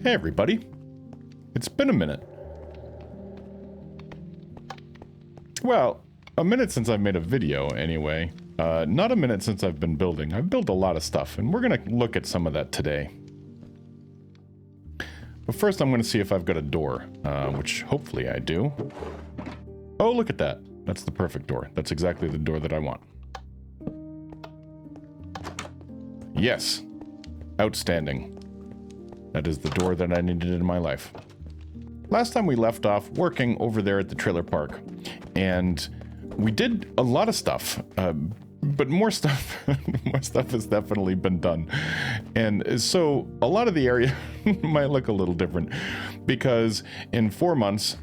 Hey everybody, it's been a minute. Well, a minute since I've made a video anyway. Not a minute since I've been building. I've built a lot of stuff and we're gonna look at some of that today. But first I'm gonna see if I've got a door, which hopefully I do. Oh, look at that. That's the perfect door. That's exactly the door that I want. Yes. Outstanding. That is the door that I needed in my life. Last time we left off working over there at the trailer park, and we did a lot of stuff, but more stuff has definitely been done. And so a lot of the area might look a little different because in 4 months,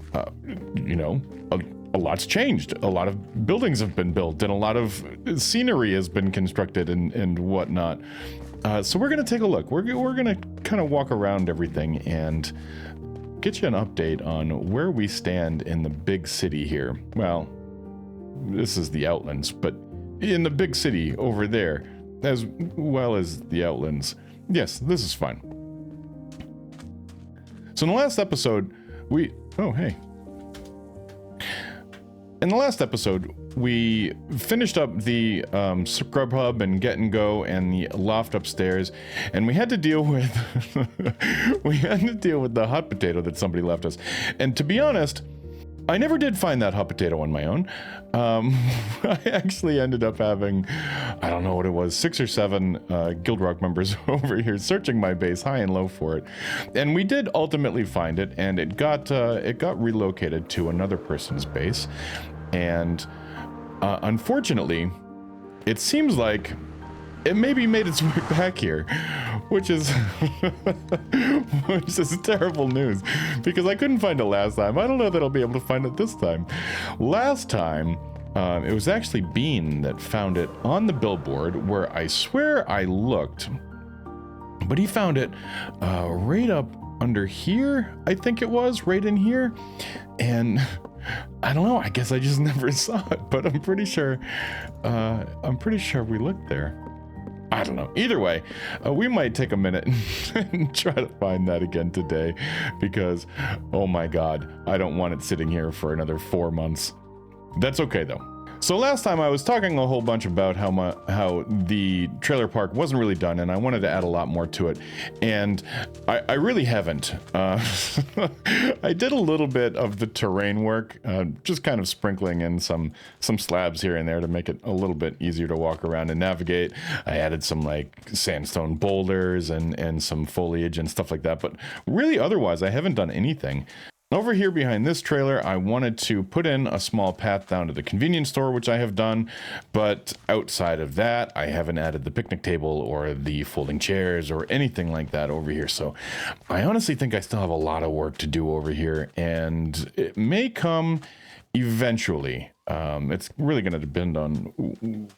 you know, a lot's changed. A lot of buildings have been built and a lot of scenery has been constructed and whatnot. So we're going to take a look. We're going to kind of walk around everything and get you an update on where we stand in the big city here. Well, this is the Outlands, but in the big city over there, as well as the Outlands. Yes, this is fun. So in the last episode, oh, hey. In the last episode, we finished up the scrub hub and get and go and the loft upstairs, and we had to deal with the hot potato that somebody left us. And to be honest, I never did find that hot potato on my own. I actually ended up having, I don't know what it was, 6 or 7 Guildrock members over here searching my base high and low for it. And we did ultimately find it, and it got relocated to another person's base. And unfortunately, it seems like it maybe made its way back here, which is terrible news because I couldn't find it last time. I don't know that I'll be able to find it this time. Last time, it was actually Bean that found it on the billboard where I swear I looked, but he found it right up under here. I think it was right in here, and I don't know. I guess I just never saw it, but I'm pretty sure we looked there. I don't know. Either way, we might take a minute and try to find that again today because, oh my God, I don't want it sitting here for another 4 months. That's okay though. So last time I was talking a whole bunch about how the trailer park wasn't really done, and I wanted to add a lot more to it, and I really haven't. I did a little bit of the terrain work, just kind of sprinkling in some slabs here and there to make it a little bit easier to walk around and navigate. I added some like sandstone boulders and some foliage and stuff like that, but really otherwise I haven't done anything. Over here behind this trailer, I wanted to put in a small path down to the convenience store, which I have done, but outside of that, I haven't added the picnic table or the folding chairs or anything like that over here. So I honestly think I still have a lot of work to do over here, and it may come eventually. It's really going to depend on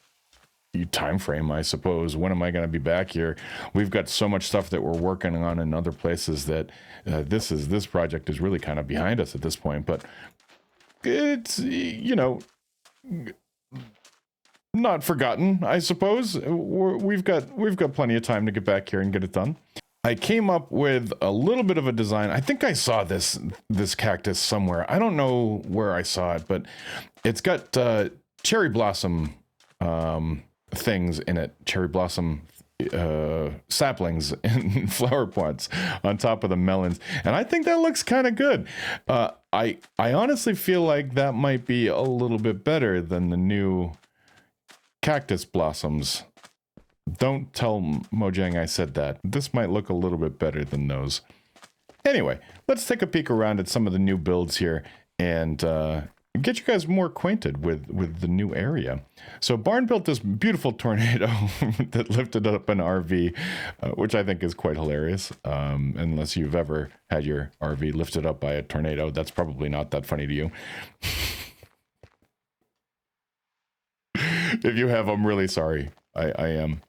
time frame, I suppose. When am I going to be back here? We've got so much stuff that we're working on in other places that this project is really kind of behind us at this point, but it's, you know, not forgotten, I suppose. We've got plenty of time to get back here and get it done. I came up with a little bit of a design. I think I saw this cactus somewhere. I don't know where I saw it, but it's got cherry blossom things in it, cherry blossom saplings and flower pots on top of the melons, and I think that looks kind of good. I honestly feel like that might be a little bit better than the new cactus blossoms. Don't tell Mojang I said that. This might look a little bit better than those. Anyway, let's take a peek around at some of the new builds here and get you guys more acquainted with the new area. So Barn built this beautiful tornado that lifted up an RV, which I think is quite hilarious. Unless you've ever had your RV lifted up by a tornado, that's probably not that funny to you. If you have, I'm really sorry. I am.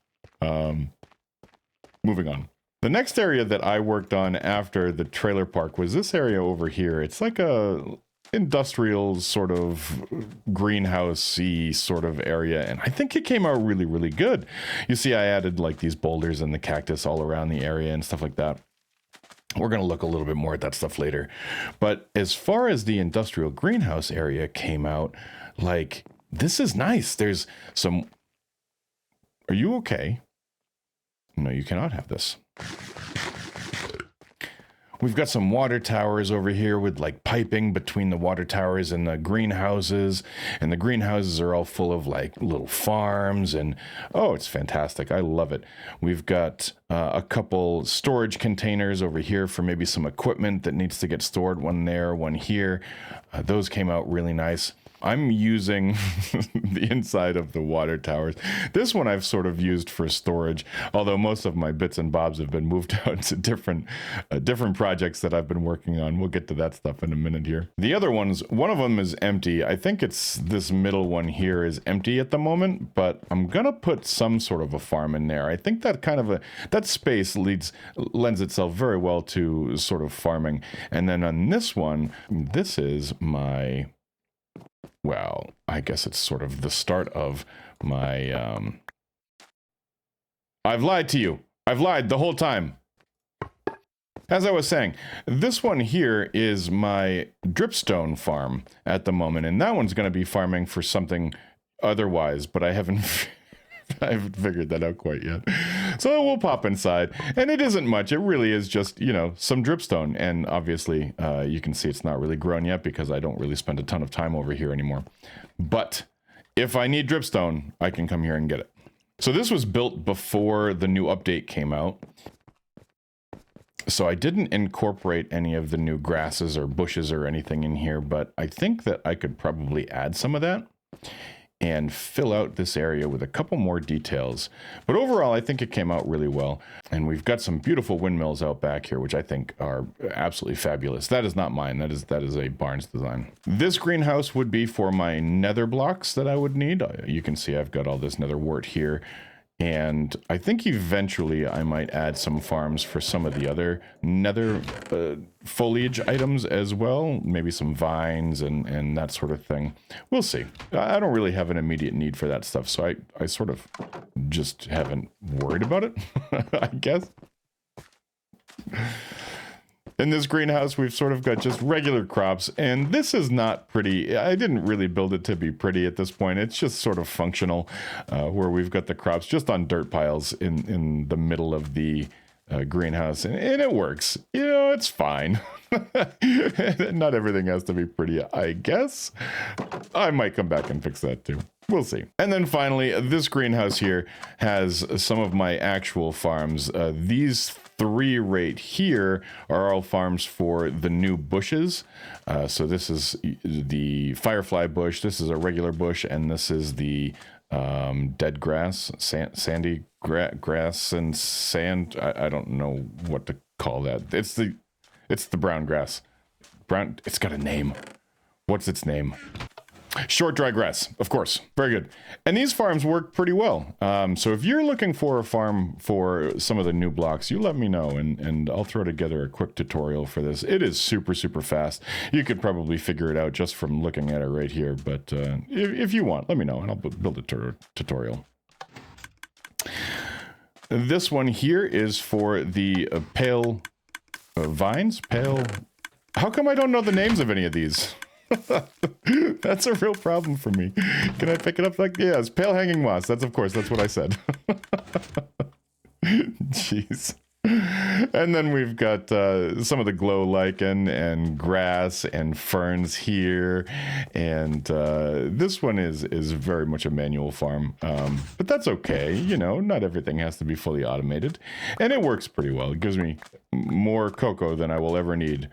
Moving on. The next area that I worked on after the trailer park was this area over here. It's like a industrial sort of greenhouse-y sort of area, and I think it came out really, really good. You see, I added like these boulders and the cactus all around the area and stuff like that. We're going to look a little bit more at that stuff later. But as far as the industrial greenhouse area came out, like, this is nice. There's some... Are you okay? No, you cannot have this. We've got some water towers over here with like piping between the water towers and the greenhouses. And the greenhouses are all full of like little farms and, oh, it's fantastic. I love it. We've got a couple storage containers over here for maybe some equipment that needs to get stored. One there, one here. Those came out really nice. I'm using the inside of the water towers. This one I've sort of used for storage, although most of my bits and bobs have been moved out to different projects that I've been working on. We'll get to that stuff in a minute here. The other ones, one of them is empty. I think it's this middle one here is empty at the moment, but I'm gonna put some sort of a farm in there. I think that kind of that space lends itself very well to sort of farming. And then on this one, this is my... Well, I guess it's sort of the start of my, I've lied to you. I've lied the whole time. As I was saying, this one here is my dripstone farm at the moment, and that one's going to be farming for something otherwise, but I haven't figured that out quite yet. So we'll pop inside, and it isn't much. It really is just, you know, some dripstone. And obviously, you can see it's not really grown yet because I don't really spend a ton of time over here anymore. But if I need dripstone, I can come here and get it. So this was built before the new update came out. So I didn't incorporate any of the new grasses or bushes or anything in here, but I think that I could probably add some of that and fill out this area with a couple more details. But overall, I think it came out really well. And we've got some beautiful windmills out back here, which I think are absolutely fabulous. That is not mine. That is a Barnes design. This greenhouse would be for my nether blocks that I would need. You can see I've got all this nether wart here. And I think eventually I might add some farms for some of the other nether foliage items as well. Maybe some vines and that sort of thing. We'll see. I don't really have an immediate need for that stuff, so I sort of just haven't worried about it, I guess. In this greenhouse, we've sort of got just regular crops, and this is not pretty. I didn't really build it to be pretty at this point. It's just sort of functional, where we've got the crops just on dirt piles in the middle of the greenhouse, and it works. You know, it's fine. Not everything has to be pretty, I guess. I might come back and fix that too. We'll see. And then finally, this greenhouse here has some of my actual farms. These three right here are all farms for the new bushes. So this is the firefly bush, this is a regular bush, and this is the dead grass, sandy grass and sand. I don't know what to call that. It's the brown grass. It's got a name. What's its name? Short dry grass, of course. Very good. And these farms work pretty well. So if you're looking for a farm for some of the new blocks, you let me know, and I'll throw together a quick tutorial for this. It is super, super fast. You could probably figure it out just from looking at it right here. But if you want, let me know, and I'll build a tutorial. This one here is for the pale vines. Pale... How come I don't know the names of any of these? That's a real problem for me. Can I pick it up like, yeah, it's pale hanging moss. That's what I said. Jeez. And then we've got some of the glow lichen and grass and ferns here. And this one is very much a manual farm. But that's okay. You know, not everything has to be fully automated. And it works pretty well. It gives me more cocoa than I will ever need.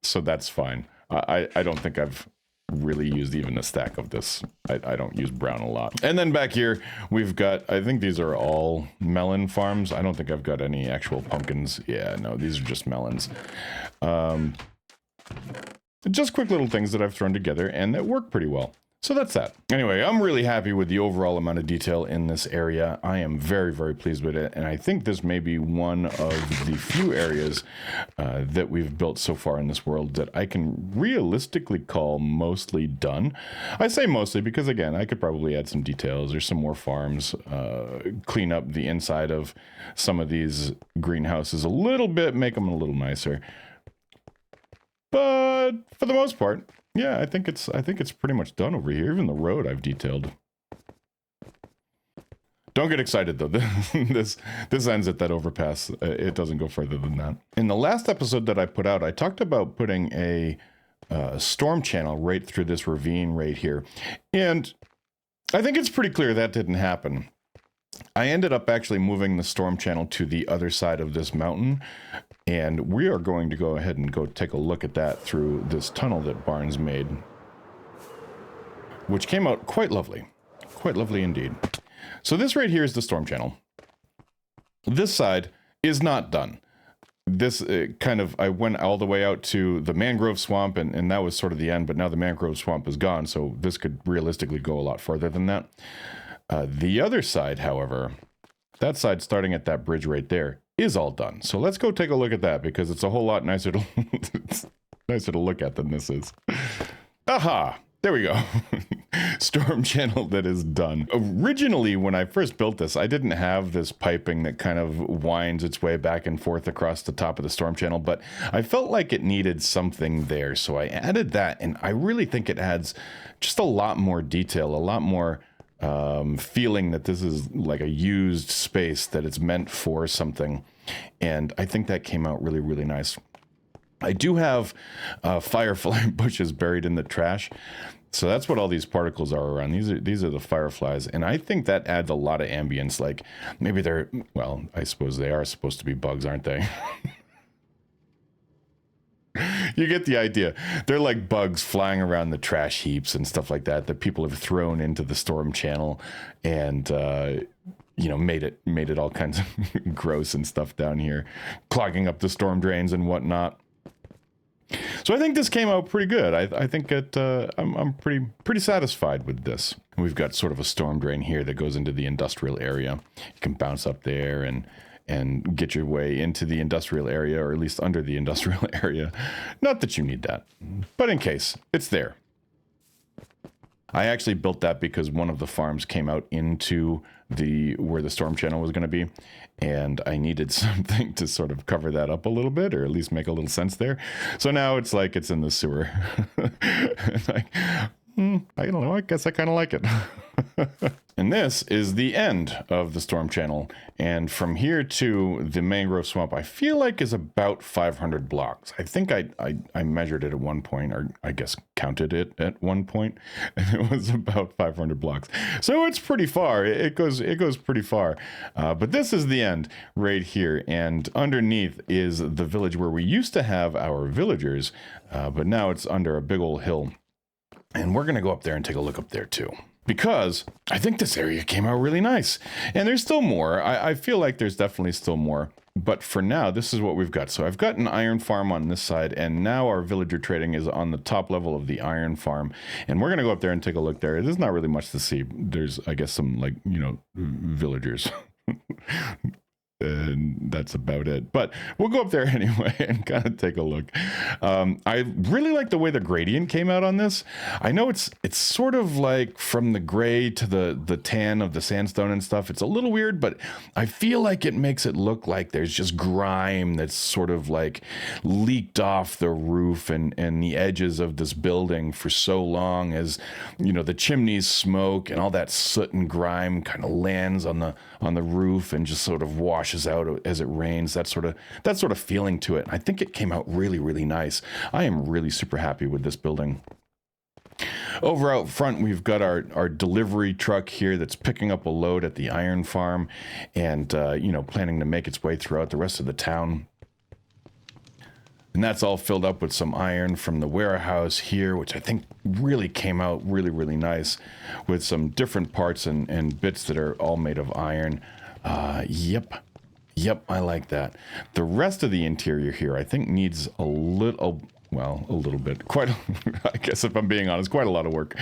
So that's fine. I don't think I've really used even a stack of this. I don't use brown a lot. And then back here, we've got, I think these are all melon farms. I don't think I've got any actual pumpkins. Yeah, no, these are just melons. Just quick little things that I've thrown together and that work pretty well. So that's that. Anyway, I'm really happy with the overall amount of detail in this area. I am very, very pleased with it. And I think this may be one of the few areas that we've built so far in this world that I can realistically call mostly done. I say mostly because, again, I could probably add some details or some more farms, clean up the inside of some of these greenhouses a little bit, make them a little nicer. But for the most part, yeah, I think it's pretty much done over here. Even the road I've detailed. Don't get excited though. This ends at that overpass. It doesn't go further than that. In the last episode that I put out, I talked about putting a storm channel right through this ravine right here, and I think it's pretty clear that didn't happen. I ended up actually moving the storm channel to the other side of this mountain, and we are going to go ahead and go take a look at that through this tunnel that Barnes made, which came out quite lovely indeed. So this right here is the storm channel. This side is not done. This I went all the way out to the mangrove swamp, and that was sort of the end, but now the mangrove swamp is gone, so this could realistically go a lot further than that. The other side, however, that side starting at that bridge right there, is all done. So let's go take a look at that, because it's a whole lot nicer to, nicer to look at than this is. Aha! There we go. Storm channel that is done. Originally, when I first built this, I didn't have this piping that kind of winds its way back and forth across the top of the storm channel, but I felt like it needed something there. So I added that, and I really think it adds just a lot more detail, a lot more feeling that this is like a used space, that it's meant for something. And I think that came out really, really nice. I do have firefly bushes buried in the trash. So that's what all these particles are around. These are the fireflies. And I think that adds a lot of ambience. Like maybe they're, well, I suppose they are supposed to be bugs, aren't they? You get the idea. They're like bugs flying around the trash heaps and stuff like that people have thrown into the storm channel, and you know, made it all kinds of gross and stuff down here, clogging up the storm drains and whatnot. So I think this came out pretty good. I think I'm pretty satisfied with this. We've got sort of a storm drain here that goes into the industrial area. You can bounce up there and get your way into the industrial area, or at least under the industrial area. Not that you need that, but in case, it's there. I actually built that because one of the farms came out into where the storm channel was going to be, and I needed something to sort of cover that up a little bit, or at least make a little sense there. So now it's like it's in the sewer. Like, I don't know, I guess I kind of like it. And this is the end of the storm channel, and from here to the mangrove swamp, I feel like is about 500 blocks. I think I measured it at one point, or I guess counted it at one point, and it was about 500 blocks. So it's pretty far. It goes pretty far. But this is the end right here, and underneath is the village where we used to have our villagers, but now it's under a big old hill. And we're going to go up there and take a look up there too, because I think this area came out really nice. And there's still more. I feel like there's definitely still more. But for now, this is what we've got. So I've got an iron farm on this side, and now our villager trading is on the top level of the iron farm. And we're going to go up there and take a look there. There's not really much to see. There's, I guess, some, like, you know, villagers. And that's about it, but we'll go up there anyway and kind of take a look. I really like the way the gradient came out on this. I know it's sort of like from the gray to the tan of the sandstone and stuff. It's a little weird, but I feel like it makes it look like there's just grime that's sort of like leaked off the roof and the edges of this building for so long, as you know, the chimneys smoke and all that soot and grime kind of lands on the roof and just sort of washes out as it rains. That sort of feeling to it. I think it came out really, really nice. I am really super happy with this building. Over out front, we've got our delivery truck here that's picking up a load at the iron farm, and you know, planning to make its way throughout the rest of the town. And that's all filled up with some iron from the warehouse here, which I think really came out really, really nice, with some different parts and bits that are all made of iron. Yep, I like that. The rest of the interior here, I think, needs a well, a little bit, I guess if I'm being honest, quite a lot of work.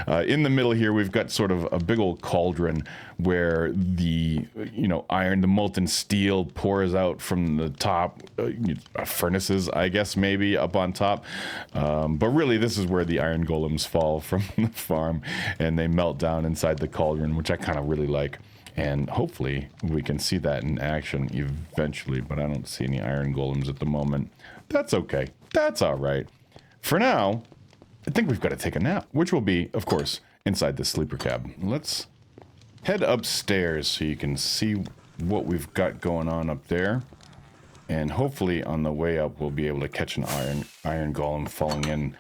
In the middle here, we've got sort of a big old cauldron where the, iron, the molten steel pours out from the top, furnaces, I guess, maybe up on top. But really, this is where the iron golems fall from the farm, and they melt down inside the cauldron, which I kind of really like. And hopefully we can see that in action eventually, but I don't see any iron golems at the moment. That's okay. That's all right. For now, I think we've got to take a nap, which will be, of course, inside the sleeper cab. Let's head upstairs so you can see what we've got going on up there. And hopefully on the way up, we'll be able to catch an iron golem falling in.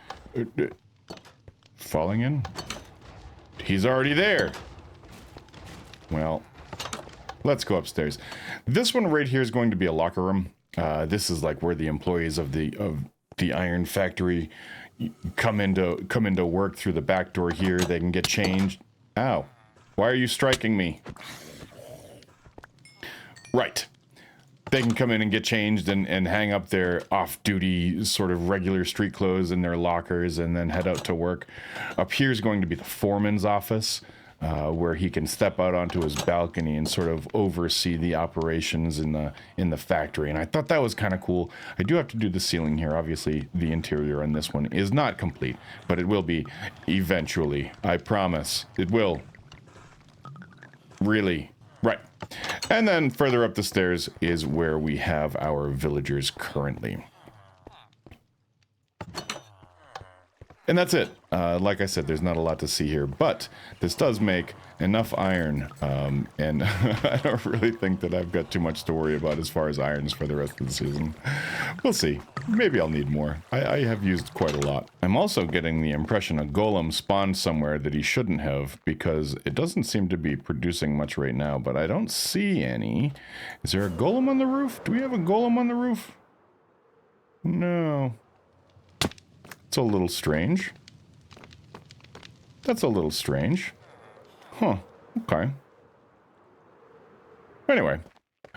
Falling in? He's already there. Well, let's go upstairs. This one right here is going to be a locker room. This is like where the employees of the iron factory come into work through the back door here. They can get changed. Ow. Why are you striking me? Right. They can come in and get changed and hang up their off-duty sort of regular street clothes in their lockers and then head out to work. Up here is going to be the foreman's office. Where he can step out onto his balcony and sort of oversee the operations in the factory. And I thought that was kind of cool. I do have to do the ceiling here. Obviously, the interior on this one is not complete, but it will be eventually. I promise. It will. Really. Right. And then further up the stairs is where we have our villagers currently. And that's it. Like I said, there's not a lot to see here, but this does make enough iron, and I don't really think that I've got too much to worry about as far as irons for the rest of the season. We'll see. Maybe I'll need more. I have used quite a lot. I'm also getting the impression a golem spawned somewhere that he shouldn't have, because it doesn't seem to be producing much right now, but I don't see any. Is there a golem on the roof? Do we have a golem on the roof? No. It's a little strange. That's a little strange. Huh. Okay. Anyway,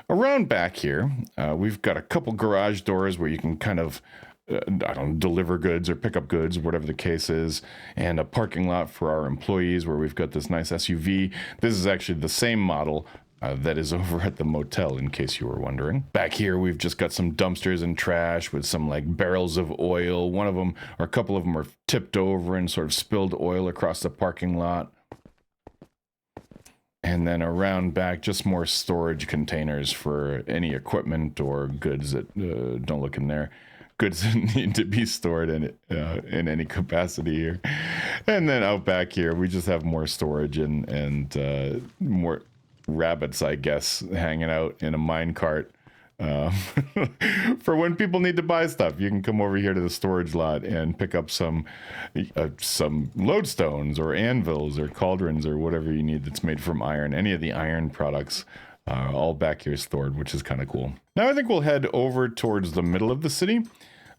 around back here, we've got a couple garage doors where you can kind of, deliver goods or pick up goods, whatever the case is, and a parking lot for our employees where we've got this nice SUV. This is actually the same model that is over at the motel, in case you were wondering. Back here, we've just got some dumpsters and trash with some like barrels of oil. One of them, or a couple of them, are tipped over and sort of spilled oil across the parking lot. And then around back, just more storage containers for any equipment or goods that don't look in there. Goods that need to be stored in any capacity here. And then out back here, we just have more storage and more rabbits, I guess, hanging out in a minecart for when people need to buy stuff. You can come over here to the storage lot and pick up some lodestones or anvils or cauldrons or whatever you need that's made from iron. Any of the iron products all back here stored, which is kind of cool. Now I think we'll head over towards the middle of the city,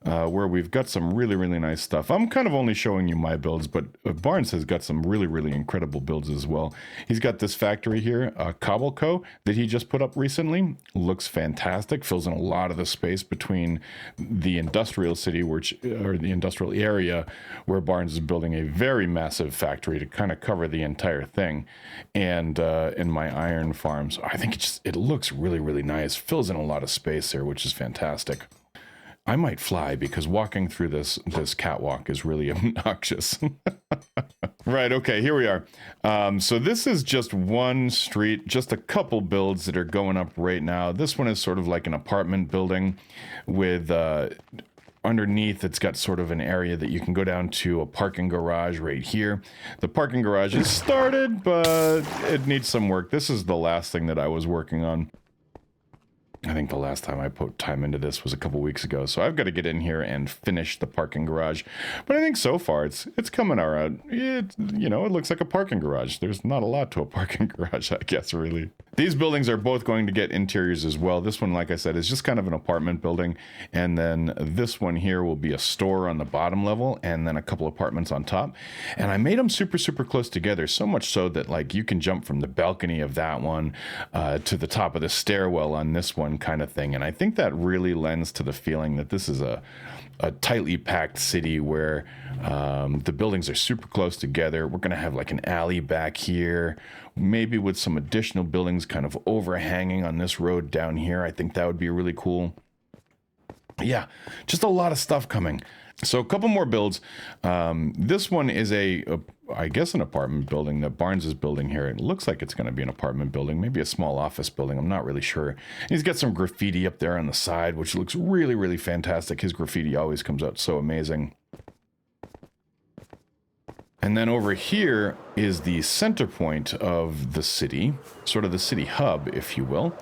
where we've got some really, really nice stuff. I'm kind of only showing you my builds, but Barnes has got some really, really incredible builds as well. He's got this factory here, Cobble Co, that he just put up recently. Looks fantastic, fills in a lot of the space between the industrial city, or the industrial area, where Barnes is building a very massive factory to kind of cover the entire thing, and in my iron farms. I think it looks really, really nice. Fills in a lot of space there, which is fantastic. I might fly because walking through this catwalk is really obnoxious. Right, okay, here we are. So this is just one street, just a couple builds that are going up right now. This one is sort of like an apartment building with underneath, it's got sort of an area that you can go down to a parking garage right here. The parking garage is started, but it needs some work. This is the last thing that I was working on. I think the last time I put time into this was a couple weeks ago, so I've got to get in here and finish the parking garage. But I think so far it's coming around. It looks like a parking garage. There's not a lot to a parking garage, I guess, really. These buildings are both going to get interiors as well. This one, like I said, is just kind of an apartment building. And then this one here will be a store on the bottom level and then a couple apartments on top. And I made them super, super close together, so much so that like you can jump from the balcony of that one to the top of the stairwell on this one kind of thing. And I think that really lends to the feeling that this is a tightly packed city where the buildings are super close together. We're going to have like an alley back here, maybe with some additional buildings kind of overhanging on this road down here. I think that would be really cool. Yeah, just a lot of stuff coming. So a couple more builds. This one is I guess an apartment building that Barnes is building here. It looks like it's going to be an apartment building, maybe a small office building. I'm not really sure. He's got some graffiti up there on the side, which looks really, really fantastic. His graffiti always comes out so amazing. And then over here is the center point of the city, sort of the city hub, if you will.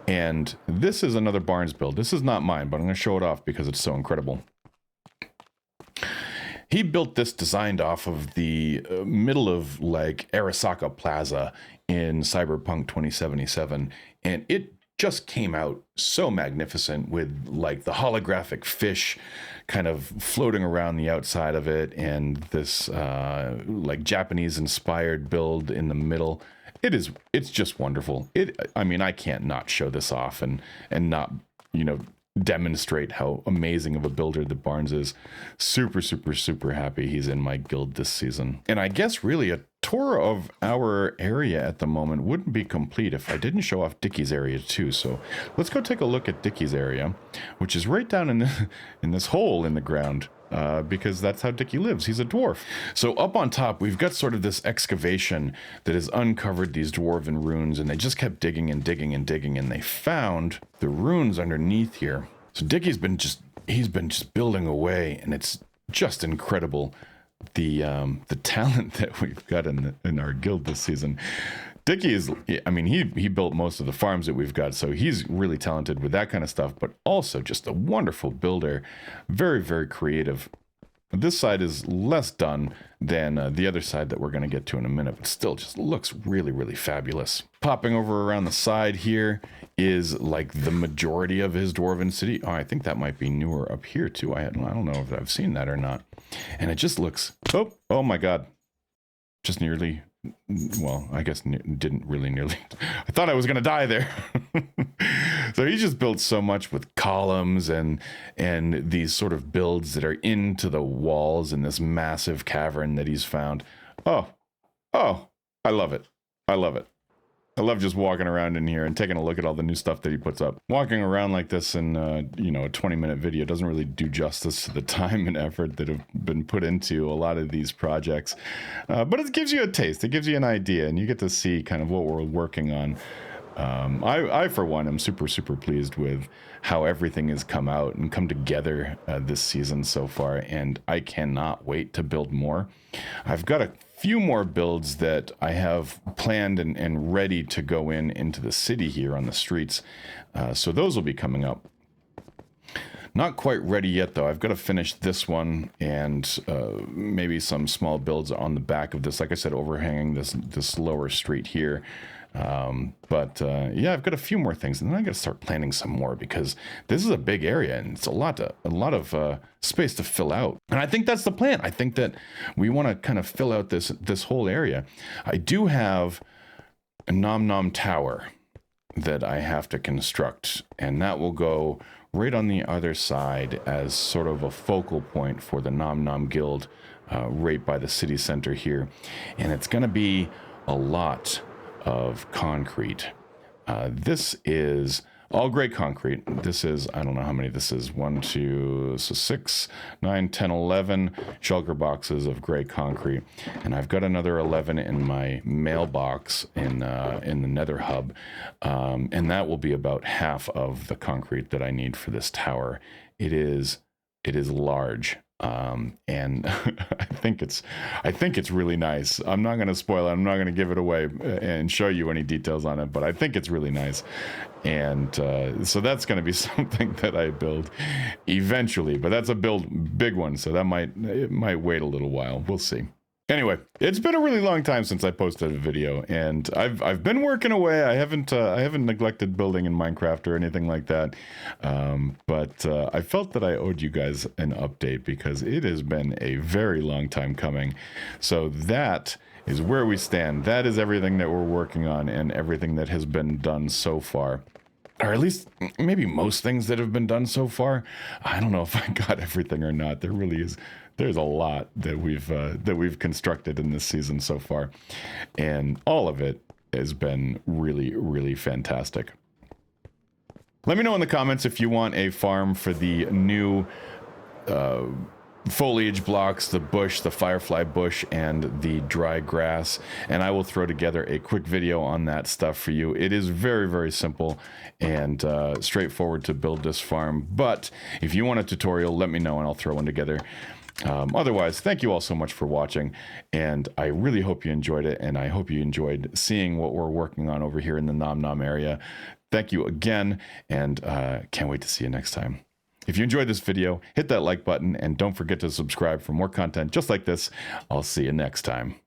And this is another Barnes build. This is not mine, but I'm going to show it off because it's so incredible. He built this designed off of the middle of like Arasaka Plaza in Cyberpunk 2077. And it just came out so magnificent with like the holographic fish kind of floating around the outside of it. And this like Japanese inspired build in the middle. It's just wonderful. I mean, I can't not show this off and not, you know, demonstrate how amazing of a builder the Barnes is. Super, super, super happy he's in my guild this season. And I guess really a tour of our area at the moment wouldn't be complete if I didn't show off Dickie's area too. So let's go take a look at Dickie's area, which is right down in this hole in the ground. Because that's how Dickie lives. He's a dwarf. So up on top, we've got sort of this excavation that has uncovered these dwarven runes, and they just kept digging and digging and digging, and they found the runes underneath here. So Dickie's been just building away, and it's just incredible the talent that we've got in our guild this season. Dickie is, I mean, he built most of the farms that we've got, so he's really talented with that kind of stuff, but also just a wonderful builder. Very, very creative. This side is less done than the other side that we're going to get to in a minute, but still just looks really, really fabulous. Popping over around the side here is like the majority of his dwarven city. Oh, I think that might be newer up here too. I don't know if I've seen that or not. And it just looks, oh my God. Just nearly, well, I guess didn't really nearly. I thought I was going to die there. So he just built so much with columns and these sort of builds that are into the walls in this massive cavern that he's found. Oh, I love it. I love it. I love just walking around in here and taking a look at all the new stuff that he puts up. Walking around like this in, a 20-minute video doesn't really do justice to the time and effort that have been put into a lot of these projects. But it gives you a taste. It gives you an idea, and you get to see kind of what we're working on. I, for one, am super, super pleased with how everything has come out and come together this season so far, and I cannot wait to build more. I've got a few more builds that I have planned and ready to go into the city here on the streets, so those will be coming up. Not quite ready yet, though. I've got to finish this one and maybe some small builds on the back of this, like I said, overhanging this lower street here. Yeah, I've got a few more things, and then I got to start planning some more because this is a big area and it's a lot of space to fill out. And I think that's the plan. I think that we want to kind of fill out this whole area. I do have a Nom Nom Tower that I have to construct, and that will go right on the other side as sort of a focal point for the Nom Nom Guild, right by the city center here. And it's going to be a lot of concrete. This is all gray concrete. This is, I don't know how many this is, 1, 2, so 6, 9, 10, 11 shulker boxes of gray concrete. And I've got another 11 in my mailbox in the nether hub. And that will be about half of the concrete that I need for this tower. It is large. And I think it's really nice. I'm not going to spoil it. I'm not going to give it away and show you any details on it, but I think it's really nice. And so that's going to be something that I build eventually, but that's a big one. So it might wait a little while. We'll see. Anyway, it's been a really long time since I posted a video, and I've been working away. I haven't neglected building in Minecraft or anything like that, but I felt that I owed you guys an update because it has been a very long time coming. So that is where we stand. That is everything that we're working on and everything that has been done so far. Or at least maybe most things that have been done so far. I don't know if I got everything or not. There really is. There's a lot that we've constructed in this season so far, and all of it has been really, really fantastic. Let me know in the comments if you want a farm for the new foliage blocks, the bush, the firefly bush, and the dry grass, and I will throw together a quick video on that stuff for you. It is very, very simple and straightforward to build this farm, but if you want a tutorial, let me know and I'll throw one together. Otherwise, thank you all so much for watching, and I really hope you enjoyed it, and I hope you enjoyed seeing what we're working on over here in the Nom Nom area. Thank you again, and can't wait to see you next time. If you enjoyed this video, hit that like button, and don't forget to subscribe for more content just like this. I'll see you next time.